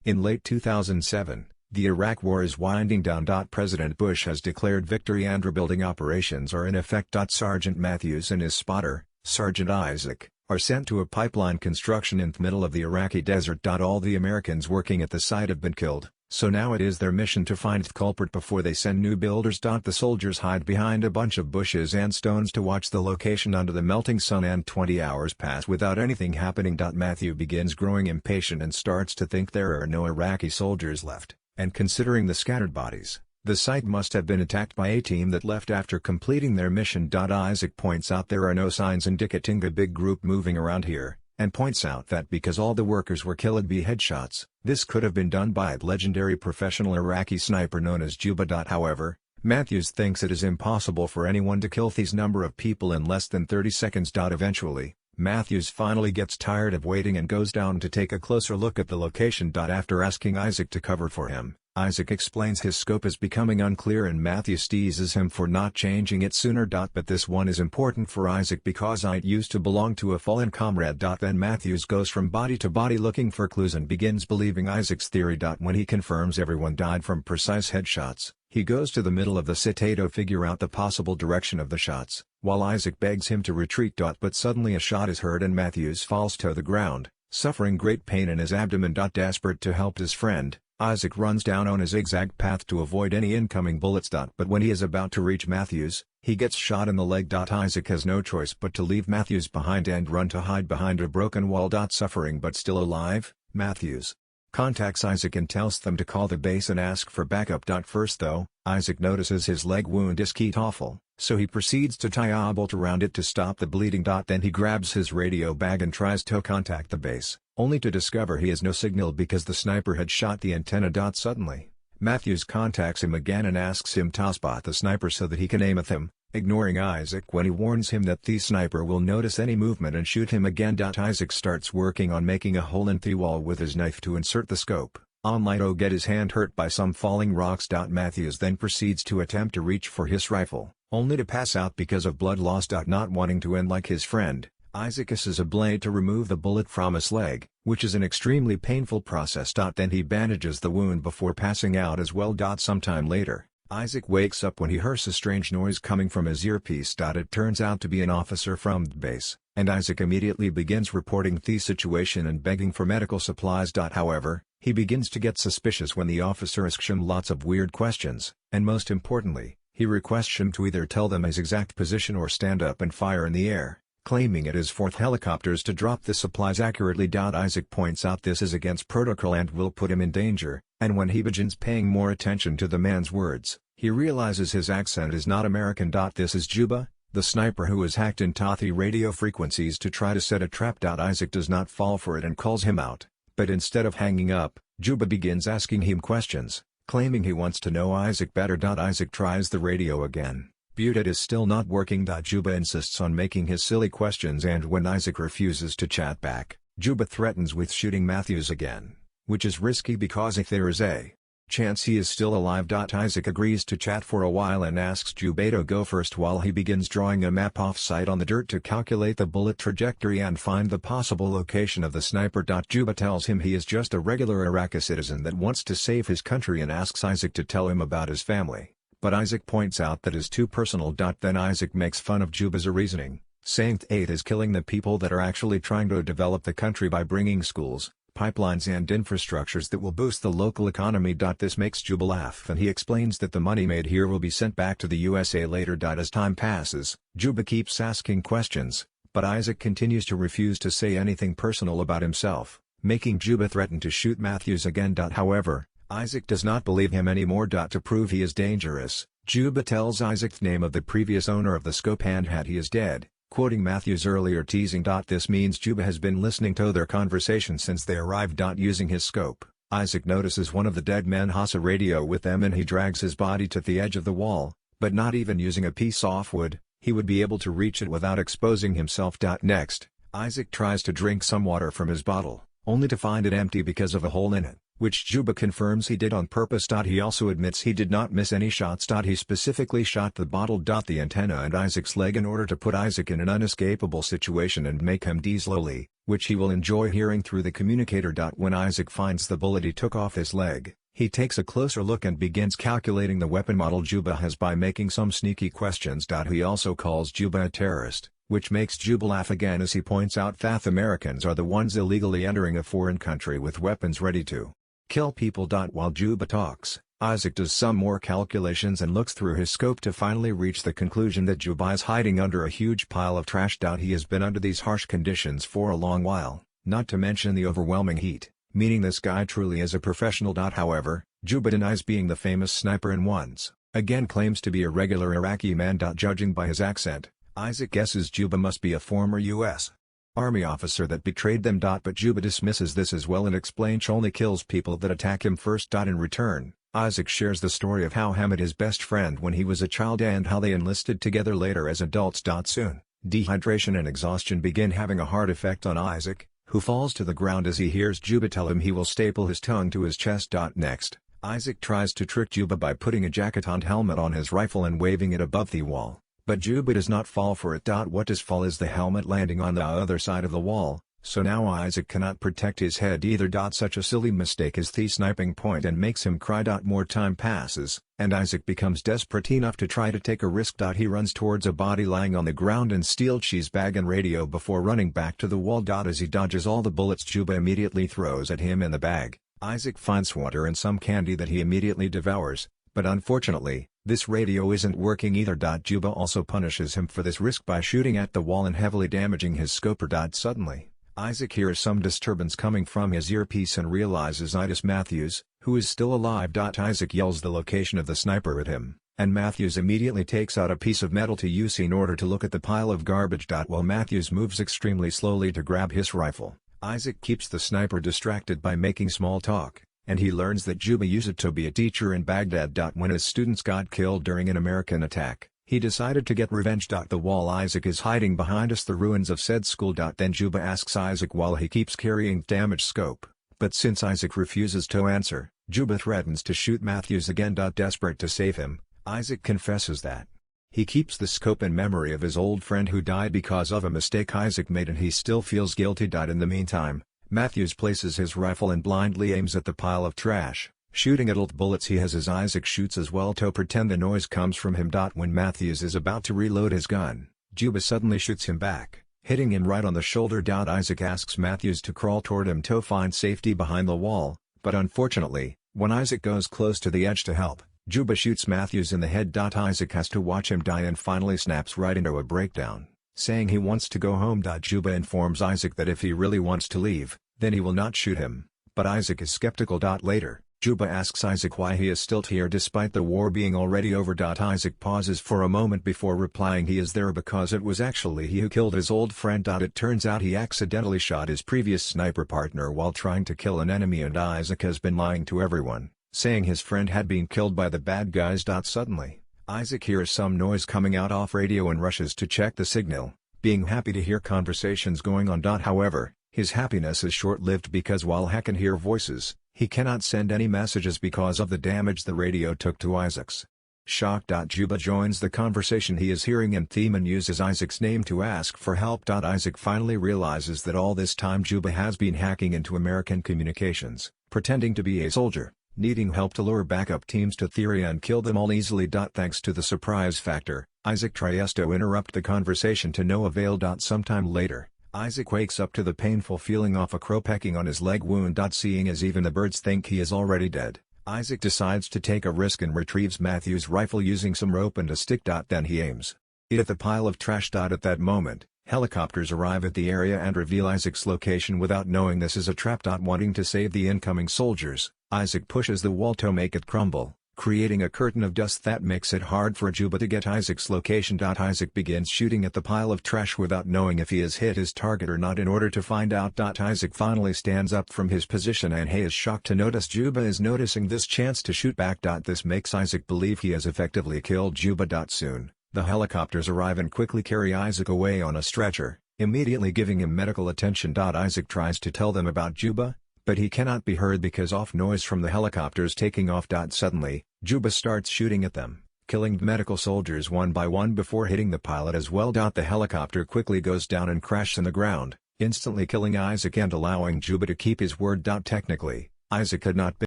In late 2007, the Iraq War is winding down. President Bush has declared victory and rebuilding operations are in effect. Sergeant Matthews and his spotter, Sergeant Isaac, are sent to a pipeline construction in the middle of the Iraqi desert. All the Americans working at the site have been killed, so now it is their mission to find the culprit before they send new builders. The soldiers hide behind a bunch of bushes and stones to watch the location under the melting sun, and 20 hours pass without anything happening. Matthew begins growing impatient and starts to think there are no Iraqi soldiers left, and considering the scattered bodies, the site must have been attacked by a team that left after completing their mission. Isaac points out there are no signs indicating a big group moving around here, and points out that because all the workers were killed by headshots, this could have been done by a legendary professional Iraqi sniper known as Juba. However, Matthews thinks it is impossible for anyone to kill this number of people in less than 30 seconds. Eventually, Matthews finally gets tired of waiting and goes down to take a closer look at the location. After asking Isaac to cover for him, Isaac explains his scope is becoming unclear and Matthews teases him for not changing it sooner. But this one is important for Isaac because it used to belong to a fallen comrade. Then Matthews goes from body to body looking for clues and begins believing Isaac's theory. When he confirms everyone died from precise headshots, he goes to the middle of the city to figure out the possible direction of the shots, while Isaac begs him to retreat. But suddenly a shot is heard and Matthews falls to the ground, suffering great pain in his abdomen. Desperate to help his friend, Isaac runs down on a zigzag path to avoid any incoming bullets. But when he is about to reach Matthews, he gets shot in the leg. Isaac has no choice but to leave Matthews behind and run to hide behind a broken wall. Suffering but still alive, Matthews contacts Isaac and tells them to call the base and ask for backup. First though, Isaac notices his leg wound is awful, so he proceeds to tie a bolt around it to stop the bleeding. Then he grabs his radio bag and tries to contact the base, only to discover he has no signal because the sniper had shot the antenna. Suddenly, Matthews contacts him again and asks him to spot the sniper so that he can aim at him, ignoring Isaac when he warns him that the sniper will notice any movement and shoot him again. Isaac starts working on making a hole in the wall with his knife to insert the scope, only to get his hand hurt by some falling rocks. Matthews then proceeds to attempt to reach for his rifle, only to pass out because of blood loss. Not wanting to end like his friend, Isaac uses a blade to remove the bullet from his leg, which is an extremely painful process. Then he bandages the wound before passing out as well. Sometime later, Isaac wakes up when he hears a strange noise coming from his earpiece. It turns out to be an officer from the base, and Isaac immediately begins reporting the situation and begging for medical supplies. However, he begins to get suspicious when the officer asks him lots of weird questions, and most importantly, he requests him to either tell them his exact position or stand up and fire in the air, claiming it is for helicopters to drop the supplies accurately. Isaac points out this is against protocol and will put him in danger, and when he begins paying more attention to the man's words, he realizes his accent is not American. This is Juba, the sniper who has hacked into the radio frequencies to try to set a trap. Isaac does not fall for it and calls him out, but instead of hanging up, Juba begins asking him questions, claiming he wants to know Isaac better. Isaac tries the radio again, but it is still not working. Juba insists on making his silly questions, and when Isaac refuses to chat back, Juba threatens with shooting Matthews again, which is risky because if there is a chance he is still alive. Isaac agrees to chat for a while and asks Juba to go first while he begins drawing a map off-site on the dirt to calculate the bullet trajectory and find the possible location of the sniper. Juba tells him he is just a regular Iraqi citizen that wants to save his country and asks Isaac to tell him about his family, but Isaac points out that is too personal. Then Isaac makes fun of Juba's reasoning, saying it is killing the people that are actually trying to develop the country by bringing schools, pipelines and infrastructures that will boost the local economy. This makes Juba laugh and he explains that the money made here will be sent back to the USA later. As time passes, Juba keeps asking questions, but Isaac continues to refuse to say anything personal about himself, making Juba threaten to shoot Matthews again. However, Isaac does not believe him anymore. To prove he is dangerous, Juba tells Isaac the name of the previous owner of the scope and that he is dead, quoting Matthews' earlier teasing. This means Juba has been listening to their conversation since they arrived. Using his scope, Isaac notices one of the dead men has a radio with them and he drags his body to the edge of the wall, but not even using a piece of wood, he would be able to reach it without exposing himself. Next, Isaac tries to drink some water from his bottle, only to find it empty because of a hole in it. which Juba confirms he did on purpose. He also admits he did not miss any shots. He specifically shot the bottle. The antenna and Isaac's leg in order to put Isaac in an unescapable situation and make him desolate, which he will enjoy hearing through the communicator. When Isaac finds the bullet he took off his leg, he takes a closer look and begins calculating the weapon model Juba has by making some sneaky questions. He also calls Juba a terrorist, which makes Juba laugh again as he points out that Americans are the ones illegally entering a foreign country with weapons ready to kill people. While Juba talks, Isaac does some more calculations and looks through his scope to finally reach the conclusion that Juba is hiding under a huge pile of trash. He has been under these harsh conditions for a long while, not to mention the overwhelming heat, meaning this guy truly is a professional. However, Juba denies being the famous sniper and once again claims to be a regular Iraqi man. Judging by his accent, Isaac guesses Juba must be a former U.S. Army officer that betrayed them. But Juba dismisses this as well and explains he only kills people that attack him first. In return, Isaac shares the story of how he met his best friend when he was a child and how they enlisted together later as adults. Soon, dehydration and exhaustion begin having a hard effect on Isaac, who falls to the ground as he hears Juba tell him he will staple his tongue to his chest. Next, Isaac tries to trick Juba by putting a jacket and helmet on his rifle and waving it above the wall, but Juba does not fall for it. What does fall is the helmet landing on the other side of the wall, so now Isaac cannot protect his head either. Such a silly mistake is the sniping point and makes him cry. More time passes, and Isaac becomes desperate enough to try to take a risk. He runs towards a body lying on the ground and steals cheese bag and radio before running back to the wall. As he dodges all the bullets Juba immediately throws at him in the bag, Isaac finds water and some candy that he immediately devours, but unfortunately, this radio isn't working either. Juba also punishes him for this risk by shooting at the wall and heavily damaging his scoper. Suddenly, Isaac hears some disturbance coming from his earpiece and realizes it is Matthews, who is still alive. Isaac yells the location of the sniper at him, and Matthews immediately takes out a piece of metal to use in order to look at the pile of garbage. While Matthews moves extremely slowly to grab his rifle, Isaac keeps the sniper distracted by making small talk, and he learns that Juba used to be a teacher in Baghdad. When his students got killed during an American attack, he decided to get revenge. The wall Isaac is hiding behind is the ruins of said school. Then Juba asks Isaac while he keeps carrying damaged scope, but since Isaac refuses to answer, Juba threatens to shoot Matthews again. Desperate to save him, Isaac confesses that he keeps the scope in memory of his old friend who died because of a mistake Isaac made and he still feels guilty. In the meantime, Matthews places his rifle and blindly aims at the pile of trash, shooting at all the bullets he has as Isaac shoots as well to pretend the noise comes from him. When Matthews is about to reload his gun, Juba suddenly shoots him back, hitting him right on the shoulder. Isaac asks Matthews to crawl toward him to find safety behind the wall, but unfortunately, when Isaac goes close to the edge to help, Juba shoots Matthews in the head. Isaac has to watch him die and finally snaps right into a breakdown, saying he wants to go home. Juba informs Isaac that if he really wants to leave, then he will not shoot him, but Isaac is skeptical. Later, Juba asks Isaac why he is still here despite the war being already over. Isaac pauses for a moment before replying he is there because it was actually he who killed his old friend. It turns out he accidentally shot his previous sniper partner while trying to kill an enemy and Isaac has been lying to everyone, saying his friend had been killed by the bad guys. Suddenly, Isaac hears some noise coming out off radio and rushes to check the signal, being happy to hear conversations going on. However, his happiness is short-lived because while he can hear voices, he cannot send any messages because of the damage the radio took to Isaac's. Shocked. Juba joins the conversation he is hearing and Theman uses Isaac's name to ask for help. Isaac finally realizes that all this time Juba has been hacking into American communications, pretending to be a soldier, needing help to lure backup teams to Syria and kill them all easily. Thanks to the surprise factor, Isaac tries to interrupt the conversation to no avail. Sometime later, Isaac wakes up to the painful feeling of a crow pecking on his leg wound. Seeing as even the birds think he is already dead, Isaac decides to take a risk and retrieves Matthew's rifle using some rope and a stick. Then he aims it at the pile of trash. At that moment, helicopters arrive at the area and reveal Isaac's location without knowing this is a trap. Wanting to save the incoming soldiers, Isaac pushes the wall to make it crumble, creating a curtain of dust that makes it hard for Juba to get Isaac's location. Isaac begins shooting at the pile of trash without knowing if he has hit his target or not in order to find out. Isaac finally stands up from his position and he is shocked to notice Juba is noticing this chance to shoot back. This makes Isaac believe he has effectively killed Juba. Soon, the helicopters arrive and quickly carry Isaac away on a stretcher, immediately giving him medical attention. Isaac tries to tell them about Juba, but he cannot be heard because of noise from the helicopters taking off. Suddenly, Juba starts shooting at them, killing the medical soldiers one by one before hitting the pilot as well. The helicopter quickly goes down and crashes in the ground, instantly killing Isaac and allowing Juba to keep his word. Technically, Isaac had not been